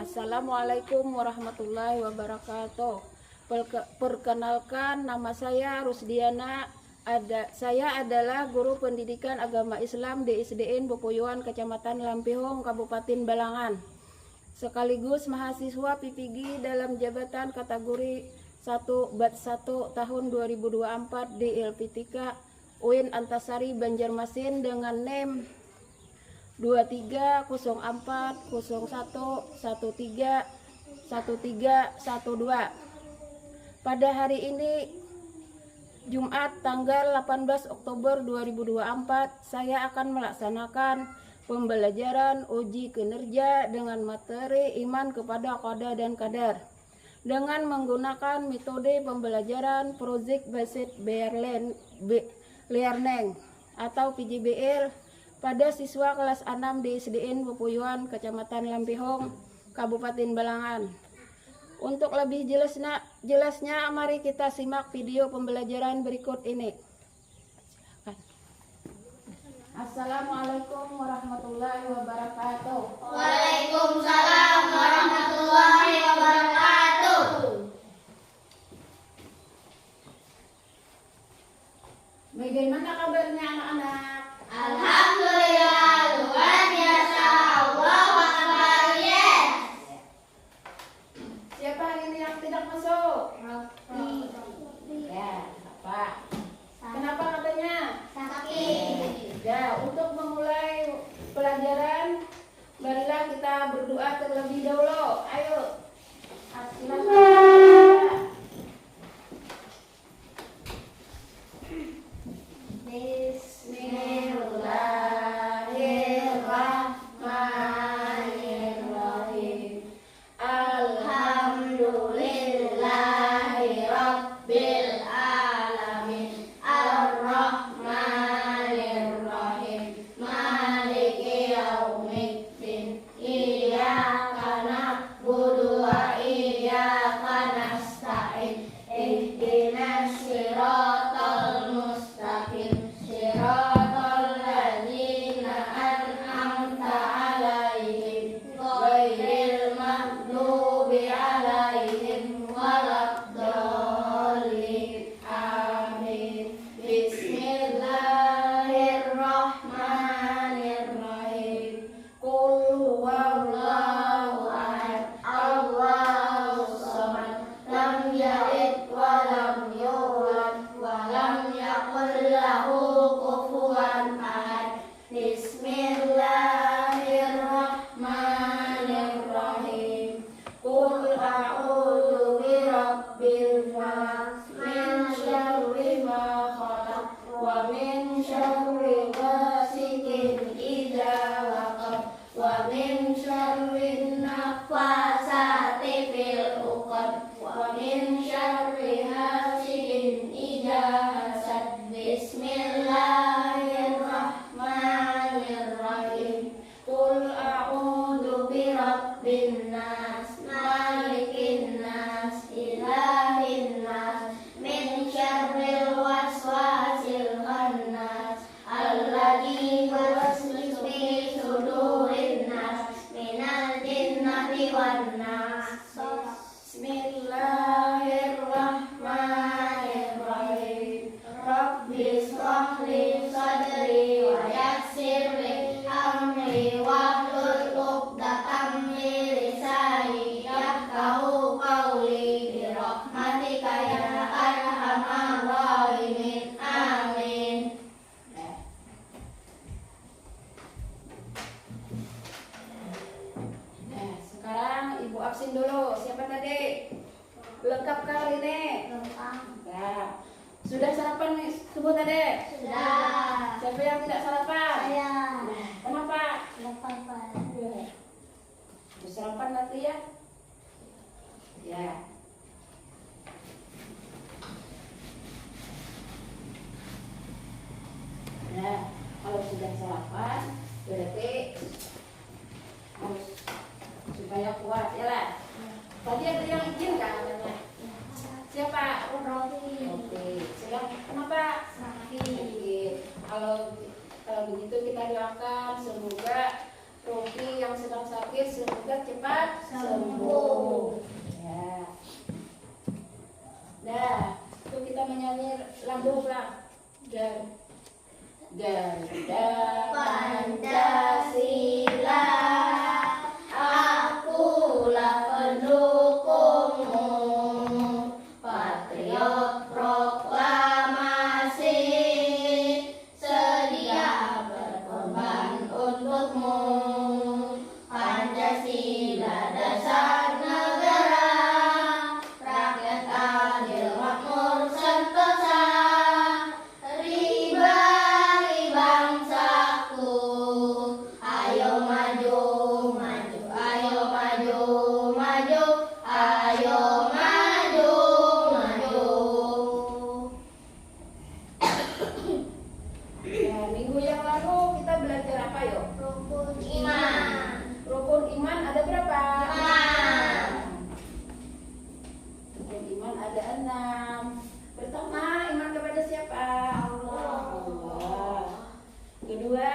Assalamualaikum warahmatullahi wabarakatuh. Perkenalkan, nama saya Rusdiana. Saya adalah guru pendidikan agama Islam di SDN Bepuyuan, Kecamatan Lampihong, Kabupaten Balangan. Sekaligus mahasiswa PPG dalam jabatan kategori 1 Bat 1 tahun 2024 di LPTK UIN Antasari Banjarmasin dengan NEM 230401131312. Pada hari ini Jumat tanggal 18 Oktober 2024 saya akan melaksanakan pembelajaran uji kinerja dengan materi iman kepada qada dan qadar dengan menggunakan metode pembelajaran Project Based Learning atau PJBL pada siswa kelas 6 di SDN Bepuyuan, Kecamatan Lampihong, Kabupaten Balangan. Untuk lebih jelasnya, mari kita simak video pembelajaran berikut ini. Assalamualaikum warahmatullahi wabarakatuh. Waalaikumsalam warahmatullahi wabarakatuh. Bagaimana kabarnya anak-anak? Alhamdulillah, luar biasa. Allahu Akbar, yes. Siapa hari ini yang tidak masuk? Ya, apa? Kenapa katanya? Sakit. Ya, untuk memulai pelajaran, marilah kita berdoa terlebih dahulu. Ayo, silakan. Bismillahirrahmanirrahim. Alhamdulillahi Rabbil alamin. Ar-Rahmanirrahim. Maliki yaumiddin. Iyyaka na'budu wa iyyaka nasta'in. Ihdinas siratal mustaqim. Siratal ladzina an'amta 'alaihim ghairil maghdubi 'alaihim waladdallin. Amin. Bismillahirrahmanirrahim. Qul huwallahu ahad. Allahus samad. Lam yalid wa lam yulad wa lam yakul lahu kufuwan ahad. Bismillahirrahmanirrahim. Qul a'udzu birabbil nas min syarri ma khalaq wa min syarri ghasiqin idza waqab wa min syarri nafasati fil 'uqad wa min syarri hasidin idza hasad. Bismillahirrahmanirrahim. Qul a'udzu birabbin nas malikin nas ilahin nas min syarril waswasil khannas alladzi yuwaswisu fi sudurin nas minal jinnati wan nas. Bismillahirrahmanirrahim. Rabbi shrah li sadri wa yassir li amri wahlul 'uqdatam min lisani yafqahu qawli bi rahmatika ya arhamar rahimin. Amin. Nah, sekarang Ibu absen dulu. Siapa tadi? Lengkap kali ini? Ya. Sudah sarapan nih subuh tadi? Sudah. Siapa yang tidak sarapan? Saya. Nah, kenapa? Apa-apa. Sarapan nanti ya? Ya. Nah, kalau sudah sarapan, berarti harus supaya kuat ya lah. Tadi ada yang izin kan katanya? Siapa? Roti. Oke. Sedang kenapa? Sakit. Kalau begitu kita doakan semoga Rofi yang sedang sakit semoga cepat Sembuh. Ya. Nah, itu kita menyanyi lagu lah. Garuda Pancasila, akulah pendukungmu, patriot proklamasi, sedia berkorban untukmu. Pancasila dasar negara, rakyat adil makmur sentosa, ribari bangsaku. Ayo maju, maju, ayo maju, maju, ayo maju, maju. Ya, minggu yang lalu kita belajar apa yuk? Rukun iman. Rukun iman ada berapa? 5. Rukun iman ada 6. Pertama, iman kepada siapa? Allah. Kedua,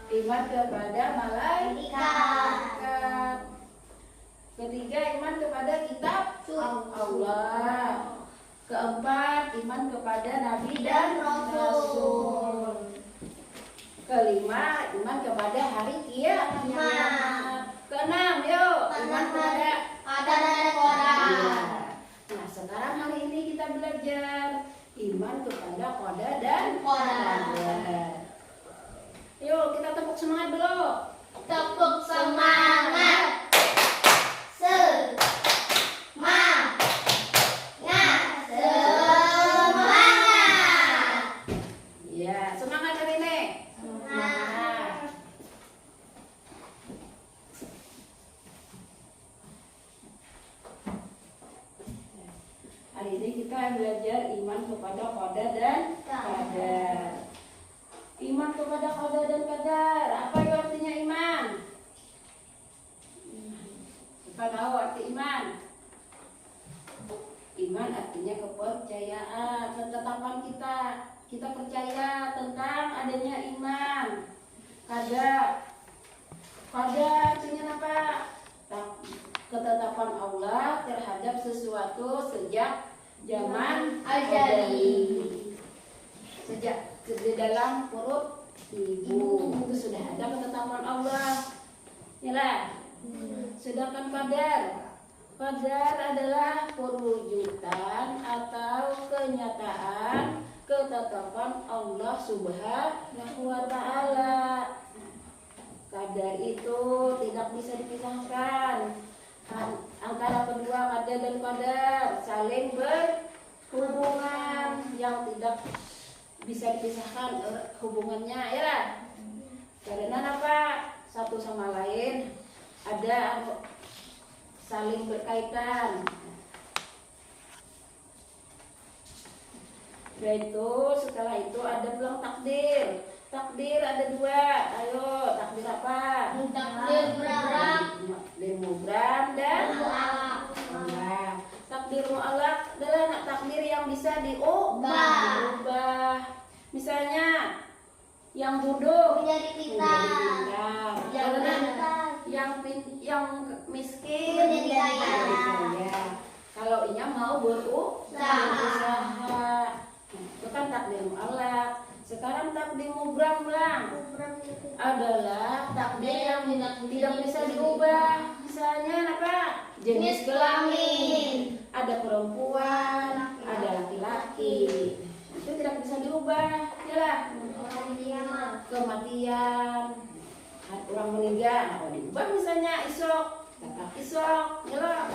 iman kepada malaikat. Ketiga, iman kepada kitab Allah. Keempat, iman kepada nabi dan rasul. Kelima, iman kepada hari kiamat. Keenam, yuk, iman kepada ada dan Quran. Nah, sekarang hari ini kita belajar iman kepada qada dan Qadar. qadar. Yuk, kita tepuk semangat dulu. Tepuk semangat. Semangat. Semangat. Ya, semangat hari ini. Semangat. Hari ini kita belajar iman kepada qada dan qadar. Iman kepada qada dan qadar. Apa itu artinya iman? Kita tahu arti iman. Iman artinya kepercayaan, ketetapan kita. Kita percaya tentang adanya iman. Qadar artinya apa? Ketetapan Allah terhadap sesuatu sejak zaman azali. Sejak di dalam perut ibu itu sudah ada ketetapan Allah. Yalah. Sedangkan qadar adalah perwujudan atau kenyataan ketetapan Allah Subhanahu wa taala. Qadar itu tidak bisa dipisahkan. Antara kedua qadar dan qadar saling berhubungan yang tidak bisa dipisahkan hubungannya, ya. Karena apa? Satu sama lain ada saling berkaitan. Yaitu setelah itu ada pulang takdir. Takdir ada 2. Ayo, takdir apa? Takdir mutlak. Takdir mubram dan Mu'allaq. mu'allaq. Takdir mu'allaq adalah takdir yang bisa diubah. Misalnya yang bodoh Menjadi pintar. Yang pintar. yang miskin Menjadi kaya. kaya. Kalau inya mau berusaha. Itu kan takdir mu'allaq. Sekarang takdir mubram adalah takdir yang tidak bisa diubah. Misalnya apa? Jenis kelamin. Ada perempuan, ada laki-laki. Itu tidak bisa diubah. Yalah. Kematian. Orang meninggal, apa diubah misalnya isok, tetap isok, yalah.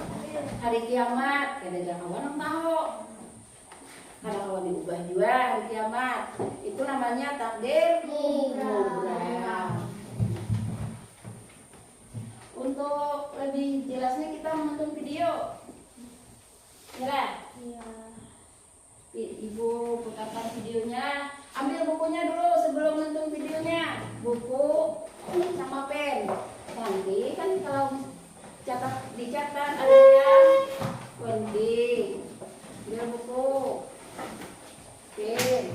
Hari kiamat, kada kawan tahu. Kalau diubah juga hari kiamat, itu namanya takdir mubram. Untuk lebih jelasnya kita menonton video, ya. Ibu putarkan videonya. Ambil bukunya dulu sebelum nonton videonya. Buku sama pen. Nanti kan kalau dicatat ada yang penting. Ambil buku. Pen.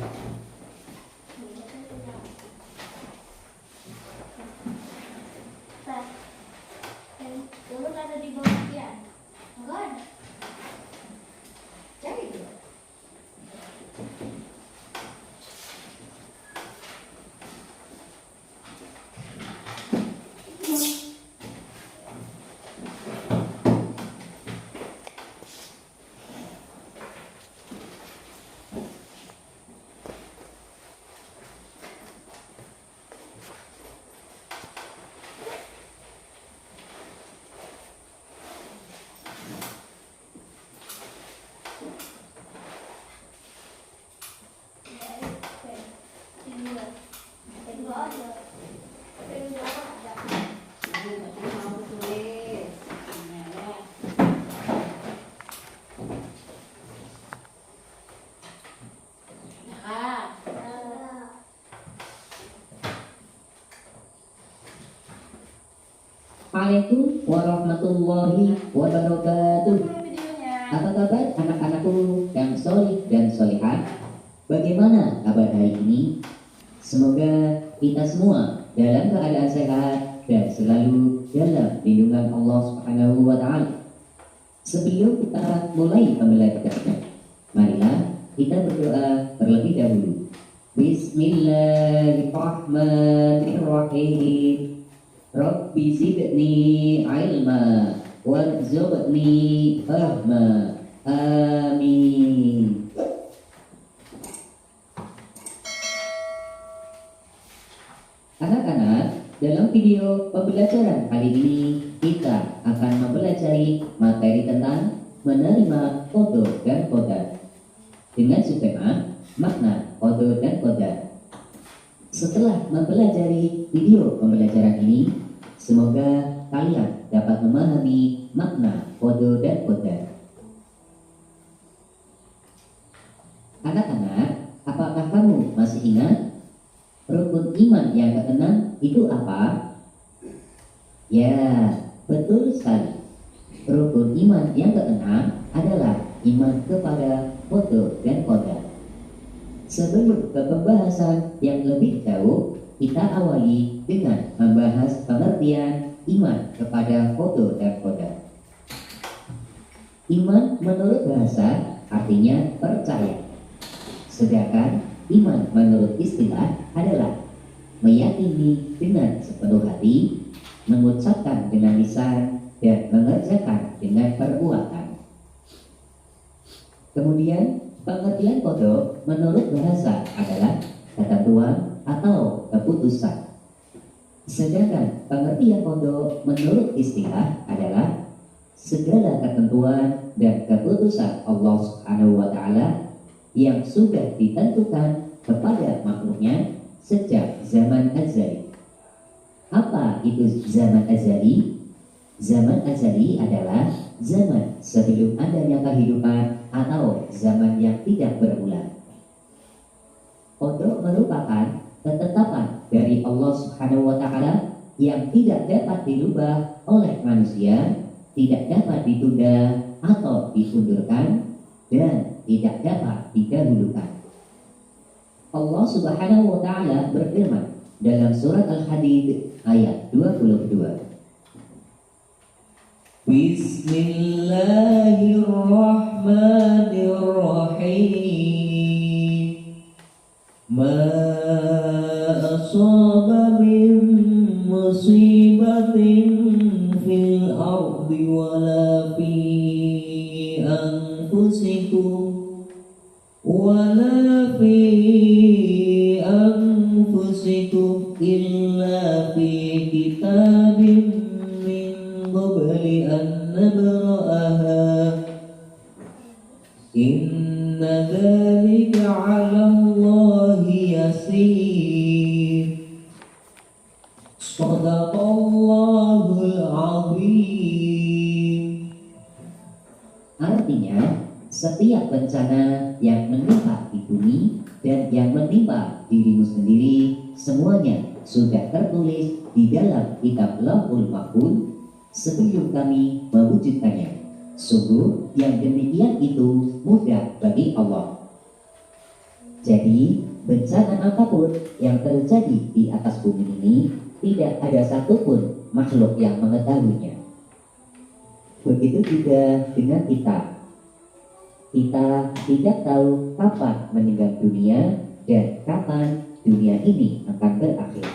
Assalamualaikum warahmatullahi wabarakatuh. Apa kabar anak-anakku yang solih dan solihah? Bagaimana kabar hari ini? Semoga kita semua dalam keadaan sehat dan selalu dalam lindungan Allah Subhanahu wa Ta'ala. Sebelum kita mulai pembelajaran, marilah kita berdoa terlebih dahulu. Bismillahirrahmanirrahim. Rabbi zidni ilma warzuqni fahma. Amin. Anak-anak, dalam video pembelajaran kali ini kita akan mempelajari materi tentang menerima kodo dan kodar dengan subtema makna kodo dan kodar. Setelah mempelajari video pembelajaran ini, semoga kalian dapat memahami makna kodo dan kodar. Anak-anak, apakah kamu masih ingat rukun iman yang keenam itu apa? Ya, betul sekali. Rukun iman yang keenam adalah iman kepada kodo dan kodar. Sebelum ke pembahasan yang lebih jauh, kita awali dengan membahas pengertian iman kepada kodo dan kodar. Iman menurut bahasa artinya percaya. Sedangkan iman menurut istilah adalah meyakini dengan sepenuh hati, mengucapkan dengan lisan, dan mengerjakan dengan perbuatan. Kemudian pengertian kodo menurut bahasa adalah ketentuan atau keputusan. Sedangkan pengertian kodo menurut istilah adalah segala ketentuan dan keputusan Allah Subhanahu wa Ta'ala yang sudah ditentukan kepada makhluknya sejak zaman azali. Apa itu zaman azali? Zaman azali adalah zaman sebelum adanya kehidupan atau zaman yang tidak berulang. Kodo merupakan ketetapan dari Allah Subhanahu wa Ta'ala yang tidak dapat dirubah oleh manusia, tidak dapat ditunda atau ditundurkan, dan tidak dapat didahulukan. Allah Subhanahu wa Ta'ala berfirman dalam surat Al-Hadid ayat 22. Bismillahirrahmanirrahim. Ma asaba min musibatin fil ardi wala fi anfusikum wala fi anfusikum illa fi kitabim min qabli an nabra'aha inna dzalika 'ala Allahi yasir. Shadaqallahul 'azim. Artinya, setiap bencana yang menimpa di bumi dan yang menimpa dirimu sendiri, semuanya sudah tertulis di dalam kitab Lauhul Mahfuz sebelum kami mewujudkannya. Sungguh yang demikian itu mudah bagi Allah. Jadi bencana apapun yang terjadi di atas bumi ini, tidak ada satupun makhluk yang mengetahuinya. Begitu juga dengan kita. Kita tidak tahu kapan meninggal dunia dan kapan dunia ini akan berakhir.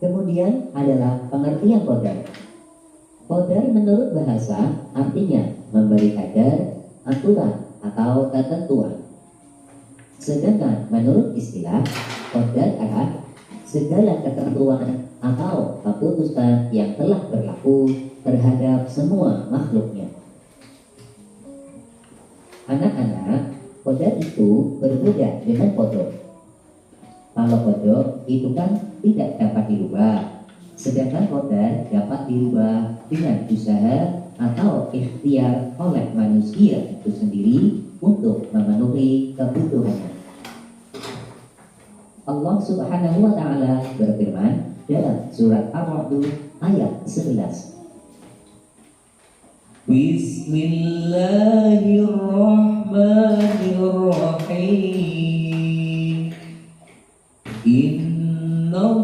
Kemudian adalah pengertian qadar. Qadar menurut bahasa artinya memberi kadar, aturan atau ketentuan. Sedangkan menurut istilah, qadar adalah segala ketentuan atau keputusan yang telah berlaku terhadap semua makhluknya. Anak-anak, qadar itu berbeda dengan qadar. Kalau qadar itu kan tidak dapat dirubah, sedangkan qadar dapat dirubah dengan usaha atau ikhtiar oleh manusia itu sendiri untuk memenuhi kebutuhannya. Allah Subhanahu wa Ta'ala berfirman dalam surat Ar-Ra'd ayat 11. Bismillahirrahmanirrahim. Innallaha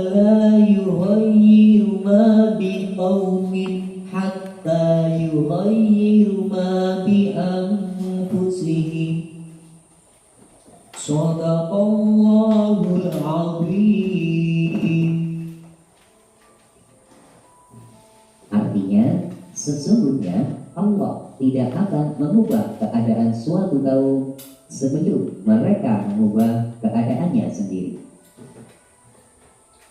la yughayyiru ma biqaumin hatta yughayyiru ma bi anfusihim. Shadaqallahul azim. Artinya, sesungguhnya Allah tidak akan mengubah keadaan suatu kaum sebelum mereka mengubah keadaannya sendiri.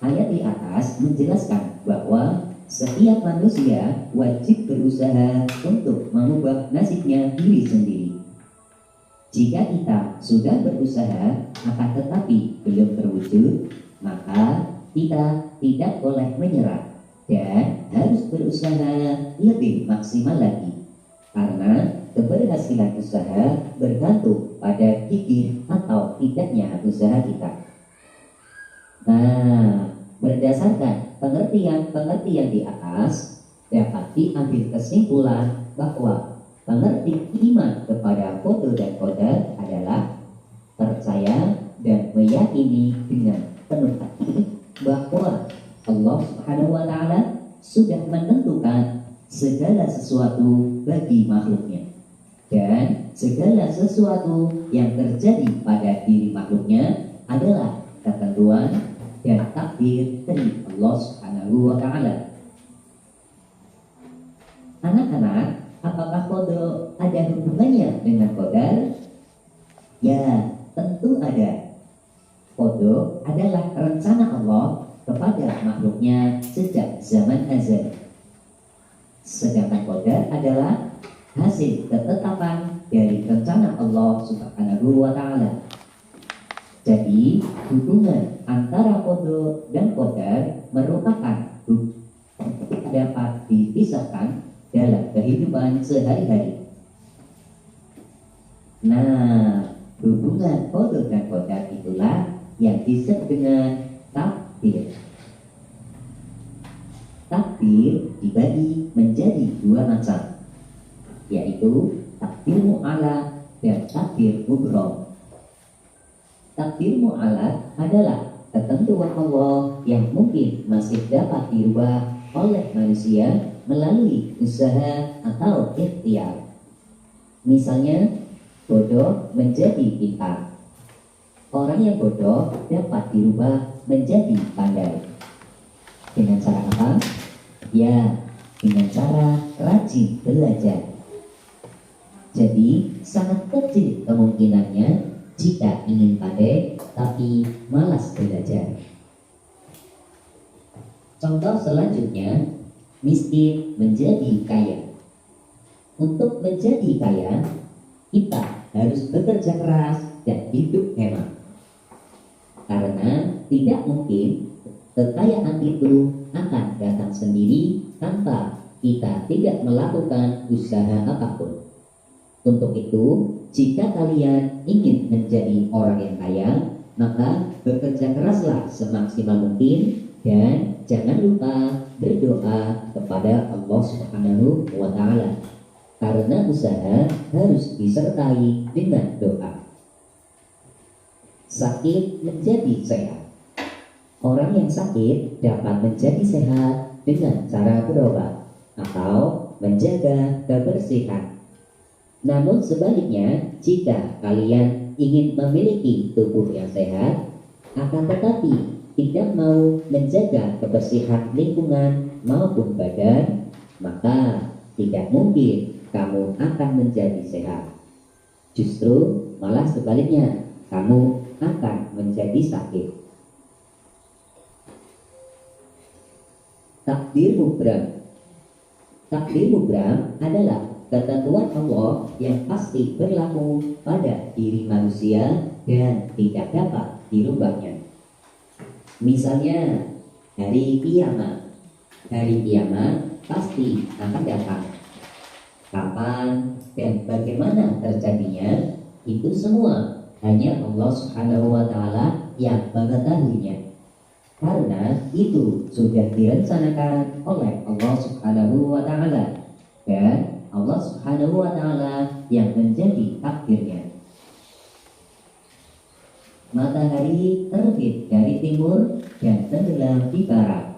Ayat di atas menjelaskan bahwa setiap manusia wajib berusaha untuk mengubah nasibnya diri sendiri. Jika kita sudah berusaha akan tetapi belum terwujud, maka kita tidak boleh menyerah dan harus berusaha lebih maksimal lagi, karena keberhasilan usaha bergantung pada gigih atau tidaknya usaha kita. Nah, berdasarkan pengertian di atas, dapat diambil kesimpulan bahwa pengertian iman kepada qada dan qadar adalah percaya dan meyakini dengan penuh hati bahwa Allah Subhanahu wa Ta'ala sudah menentukan segala sesuatu bagi makhluknya, dan segala sesuatu yang terjadi pada diri makhluknya adalah ketentuan dan takdir dari Allah Subhanahu wa Ta'ala. Anak-anak, apakah qada ada hubungannya dengan qadar? Ya, tentu ada. Qada adalah rencana Allah kepada makhluknya sejak zaman azal. Sedangkan qadar adalah hasil ketetapan dari rencana Allah Subhanahu wa Ta'ala. Jadi, hubungan antara qada dan qadar merupakan hubungan dapat dipisahkan dalam kehidupan sehari-hari. Nah, hubungan qada dan qadar itulah yang disebut dengan takdir. Takdir dibagi menjadi dua macam, yaitu takdir mu'alaq dan takdir mubram. Takdir mu'alaq adalah ketentuan Allah yang mungkin masih dapat dirubah oleh manusia melalui usaha atau ikhtiar. Misalnya, bodoh menjadi pintar. Orang yang bodoh dapat dirubah menjadi pandai. Dengan cara apa? Ya, dengan cara rajin belajar. Jadi, sangat kecil kemungkinannya jika ingin pandai tapi malas belajar. Contoh selanjutnya, miskin menjadi kaya. Untuk menjadi kaya, kita harus bekerja keras dan hidup hemat. Karena tidak mungkin kekayaan itu akan datang sendiri tanpa kita tidak melakukan usaha apapun. Untuk itu, jika kalian ingin menjadi orang yang kaya, maka bekerja keraslah semaksimal mungkin dan jangan lupa berdoa kepada Allah Subhanahu wa Ta'ala. Karena usaha harus disertai dengan doa. Sakit menjadi sehat. Orang yang sakit dapat menjadi sehat dengan cara berobat atau menjaga kebersihan. Namun sebaliknya, jika kalian ingin memiliki tubuh yang sehat, akan tetapi tidak mau menjaga kebersihan lingkungan maupun badan, maka tidak mungkin kamu akan menjadi sehat. Justru malah sebaliknya, kamu akan menjadi sakit. Takdir mubram. Takdir mubram adalah ketentuan Allah yang pasti berlaku pada diri manusia dan tidak dapat dirubahnya. Misalnya, hari kiamat. Hari kiamat pasti akan datang. Kapan dan bagaimana terjadinya, itu semua hanya Allah Subhanahu wa Ta'ala yang mengetahuinya. Karena itu sudah direncanakan oleh Allah Subhanahu wa Ta'ala, dan Allah Subhanahu wa Ta'ala yang menjadi takdirnya. Matahari terbit dari timur dan tenggelam di barat.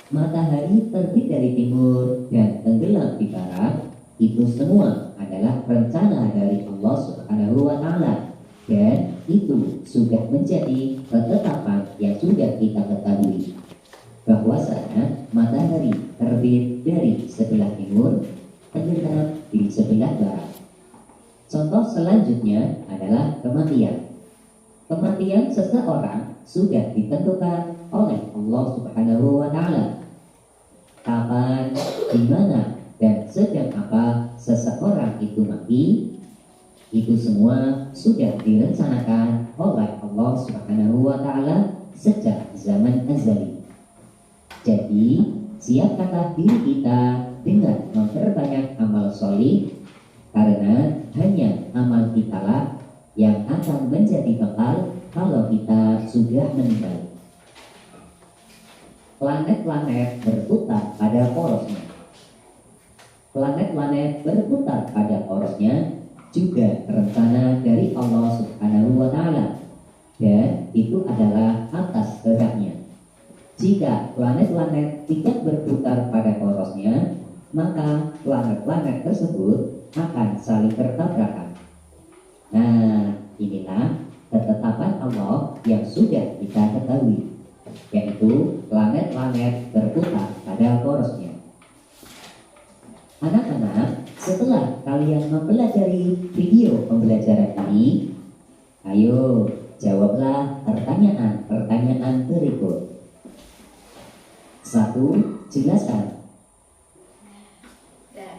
Matahari terbit dari timur dan tenggelam di barat, itu semua adalah rencana dari Allah Subhanahu wa Ta'ala, dan itu sudah menjadi ketetapan yang sudah kita ketahui, bahwasanya matahari terbit dari sebelah timur, tenggelam di sebelah barat. Contoh selanjutnya adalah kematian. Kematian seseorang sudah ditentukan oleh Allah Subhanahu wa Ta'ala. Kapan, di mana, dan sedang apa seseorang itu mati, itu semua sudah direncanakan oleh Allah Subhanahu wa Ta'ala sejak zaman azali. Jadi, siapkanlah diri kita dengan memperbanyak amal solih, karena hanya amal kita lah yang akan menjadi bekal kalau kita sudah meninggal. Planet-planet berputar pada porosnya. Planet-planet berputar pada porosnya juga rencana dari Allah Subhanahu wa Ta'ala, dan itu adalah atas kehendaknya. Jika planet-planet tidak berputar pada porosnya, maka planet-planet tersebut akan saling bertabrakan. Nah, inilah ketetapan Allah yang sudah kita ketahui, yaitu planet-planet berputar pada porosnya. Anak-anak, setelah kalian mempelajari video pembelajaran ini, ayo jawablah pertanyaan-pertanyaan berikut. 1. Jelaskan. Dan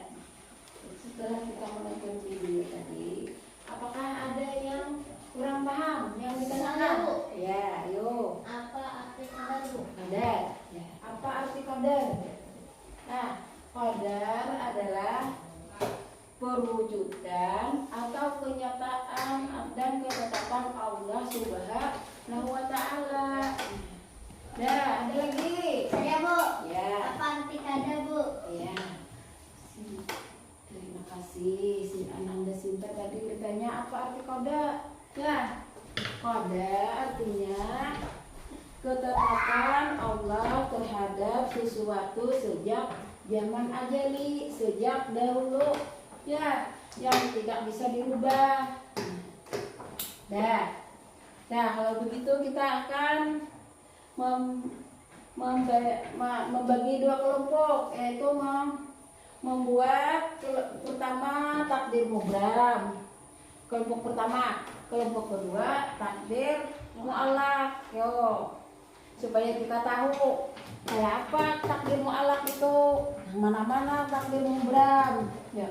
setelah kita menonton video tadi, apakah ada yang kurang paham yang ditanyakan? Ya, ayo. Apa arti qadar, Bu? Qadar. Ya. Apa arti qadar? Nah, qadar adalah perwujudan atau kenyataan dan ketetapan Allah Subhanahu wa Ta'ala. Nah, ada lagi. Saya, Bu. Ya. Apa arti qadar, Bu? Ya. Terima kasih. Si Ananda Sinta tadi bertanya apa arti qada. Ya. Qada artinya ketetapan Allah terhadap sesuatu sejak zaman ajali, sejak dahulu, ya, yang tidak bisa dirubah. Nah, kalau begitu kita akan membagi dua kelompok, yaitu membuat pertama takdir mubram, kelompok pertama. Kelompok kedua takdir mu'allaq. Yo, supaya kita tahu kayak apa takdir mu'allaq itu, yang mana-mana takdir mubram. Ya.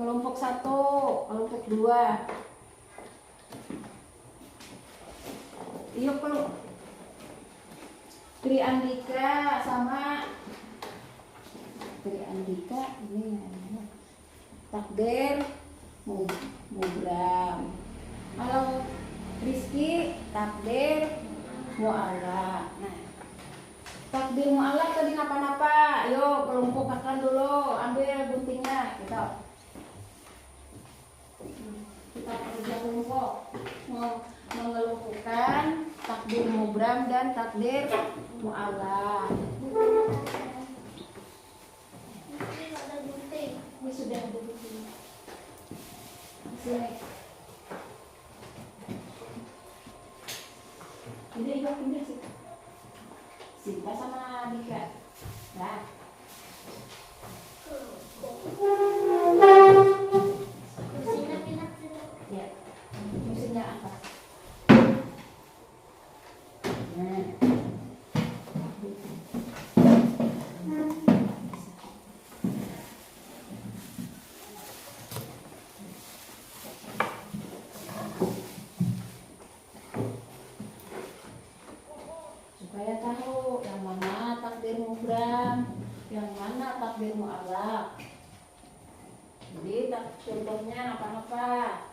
Kelompok 1, kelompok 2. Yuk, Tri Andika sama Tri Andika ini takdir mubram. Kalau Rizky takdir mu'allaq. Nah, takdir mu'allaq tadi napa-napa. Yuk, kelompokkan dulu, ambil guntingnya. Kita kerja kelompok, mengelompokkan takdir mubram dan takdir mu'allaq. Ini ada gunting. Ini sudah ada gunting. Sini. Pindah sih. Sinta sama Dika. Nah. Mesinnya pindah sini. Ya. Mesinnya apa? Nah. Supaya tahu yang mana takdir mubram, yang mana takdir mu'allaq. Jadi contohnya apa-apa.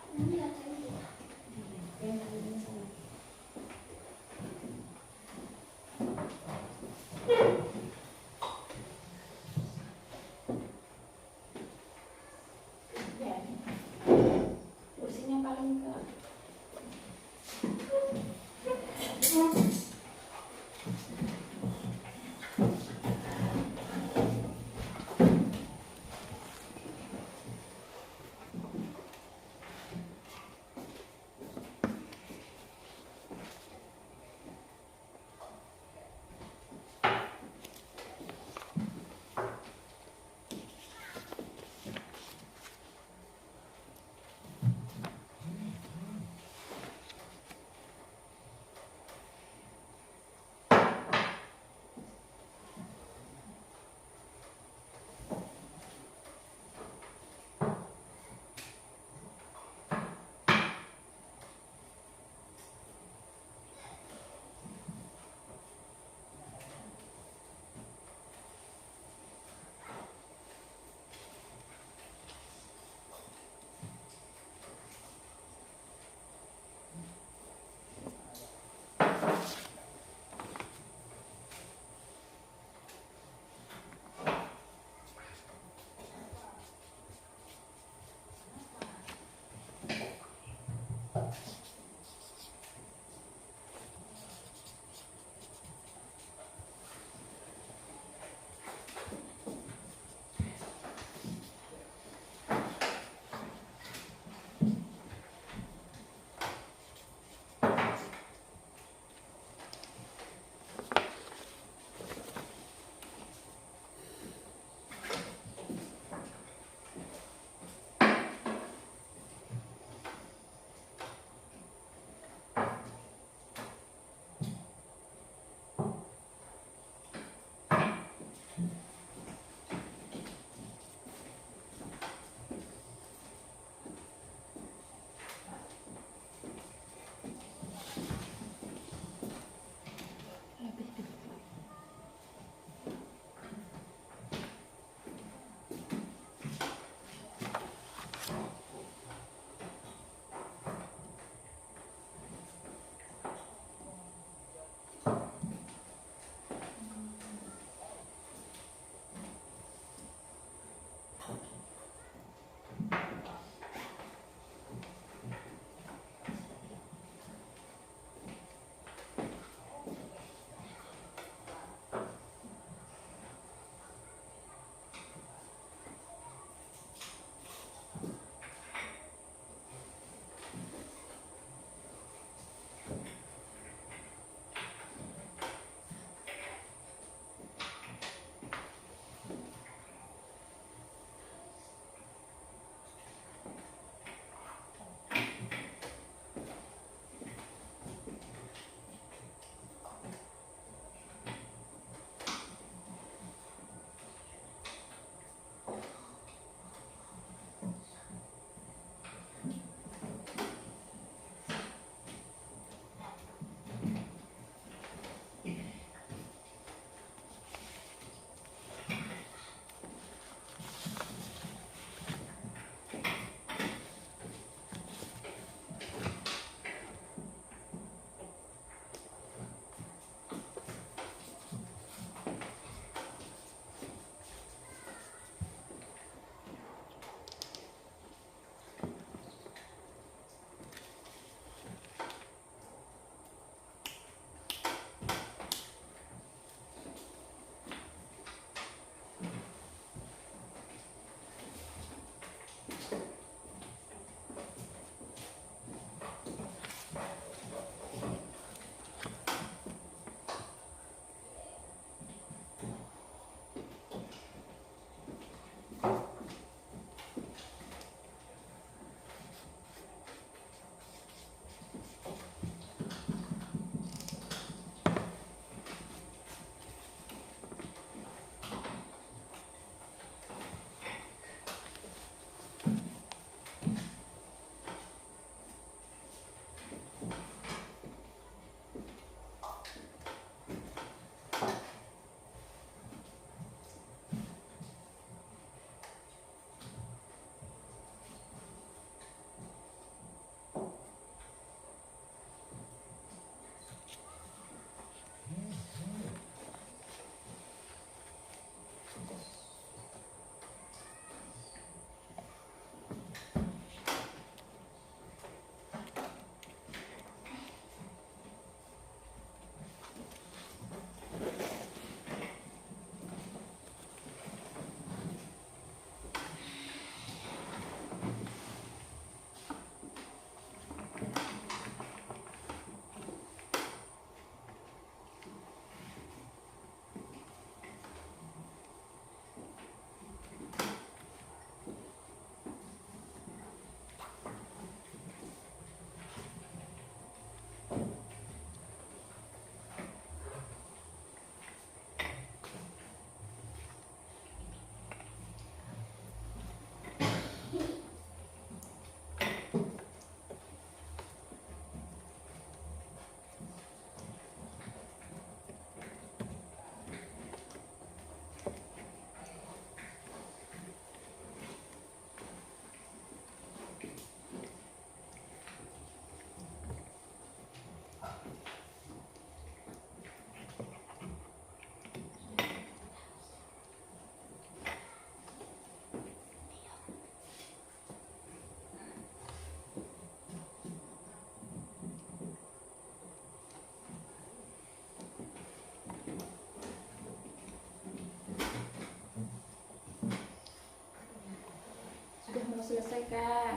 selesaikan.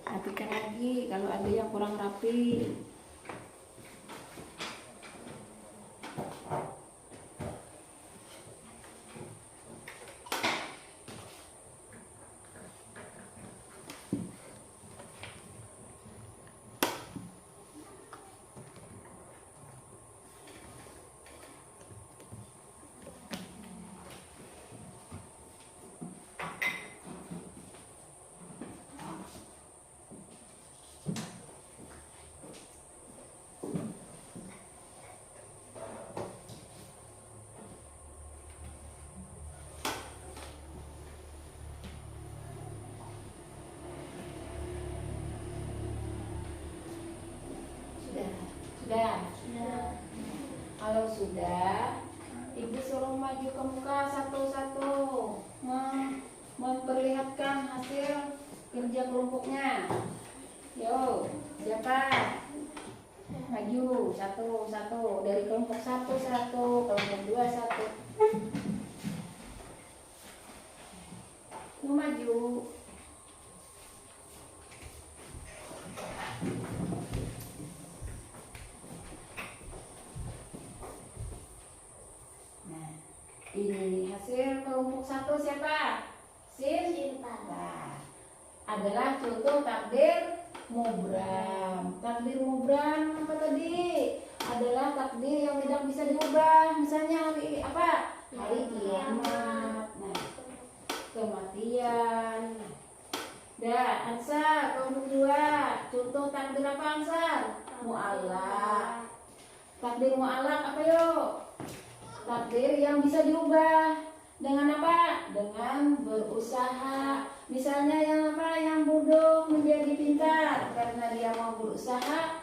Rapikan lagi kalau ada yang kurang rapi. Sudah. Kalau sudah, ibu suruh maju ke muka satu-satu, memperlihatkan hasil kerja kelompoknya. Yo, siapa? Maju satu-satu dari kelompok satu, kelompok 2 satu. Maju. Ini hasil kelompok 1 siapa? Sinta. Nah, adalah contoh takdir mubram. Takdir mubram apa tadi? Adalah takdir yang tidak bisa diubah. Misalnya hari apa? Hari kiamat. Nah, kematian. Dah, Ansar kelompok 2. Contoh takdir apa Ansar? Mu'allaq. Takdir mu'allaq apa yuk? Takdir yang bisa diubah dengan apa? Dengan berusaha. Misalnya yang apa? Yang bodoh menjadi pintar karena dia mau berusaha,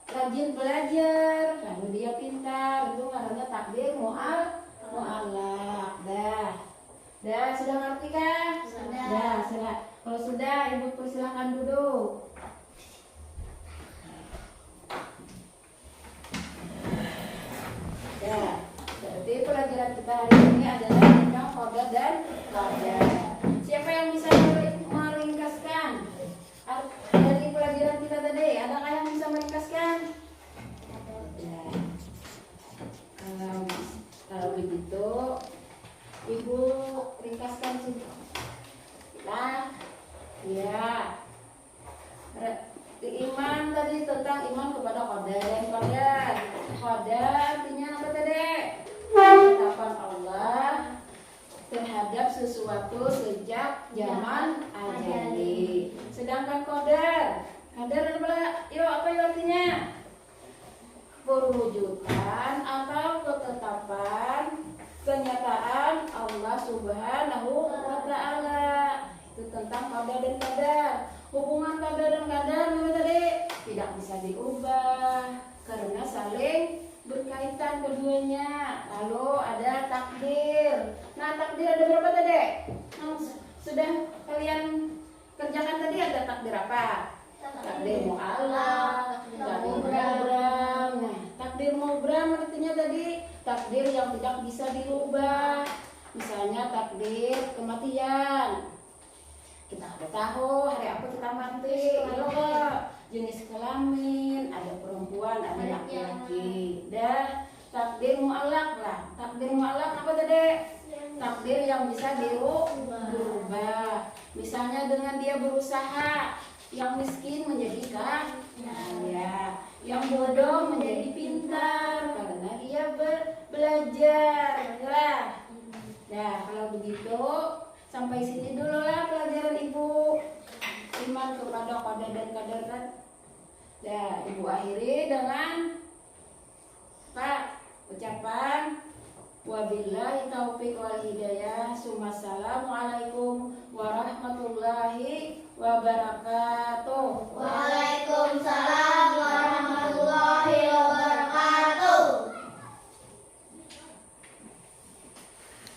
rajin belajar, lalu dia pintar. Itu namanya takdir mu'allaq. Dah, sudah ngerti kan? Sudah. Kalau sudah, ibu persilahkan duduk. Ya, berarti pelajaran kita hari ini adalah tentang qada dan qadar. Siapa yang bisa meringkaskan dari pelajaran kita tadi? Adakah yang bisa meringkaskan? Ya. Kalau begitu, ibu ringkaskan sudah. Ya. Iman tadi tentang iman kepada qadar dan qadar. Qadar artinya apa tadi? Ketetapan Allah terhadap sesuatu sejak zaman azali. Sedangkan qadar adalah apa artinya? Perwujudan atau ketetapan kenyataan Allah Subhanahu wa taala. Itu tentang qadar dan qadar. Hubungan qadar dan qadar apa tadi? Tidak bisa diubah karena saling berkaitan keduanya. Lalu ada takdir. Nah, takdir ada berapa tadi? Sudah kalian kerjakan tadi ada takdir apa? Takdir mu'allaq, takdir mubram. Nah, takdir mubram artinya tadi takdir yang tidak bisa dirubah. Misalnya takdir kematian. Kita udah tahu hari apa kita mati, jenis kelamin, ada perempuan, ada laki-laki. Dah, takdir mu'allaq lah. Takdir mu'allaq apa tadi? Takdir yang bisa dirubah. Misalnya dengan dia berusaha, yang miskin menjadi kaya, yang bodoh menjadi pintar karena dia belajar. Nah, kalau begitu sampai sini dulu lah pelajaran ibu. Iman kepada qadar dan qadar kan. Nah, ibu akhiri dengan ucapan wabillahi taufiq wal hidayah. Assalamualaikum warahmatullahi wabarakatuh.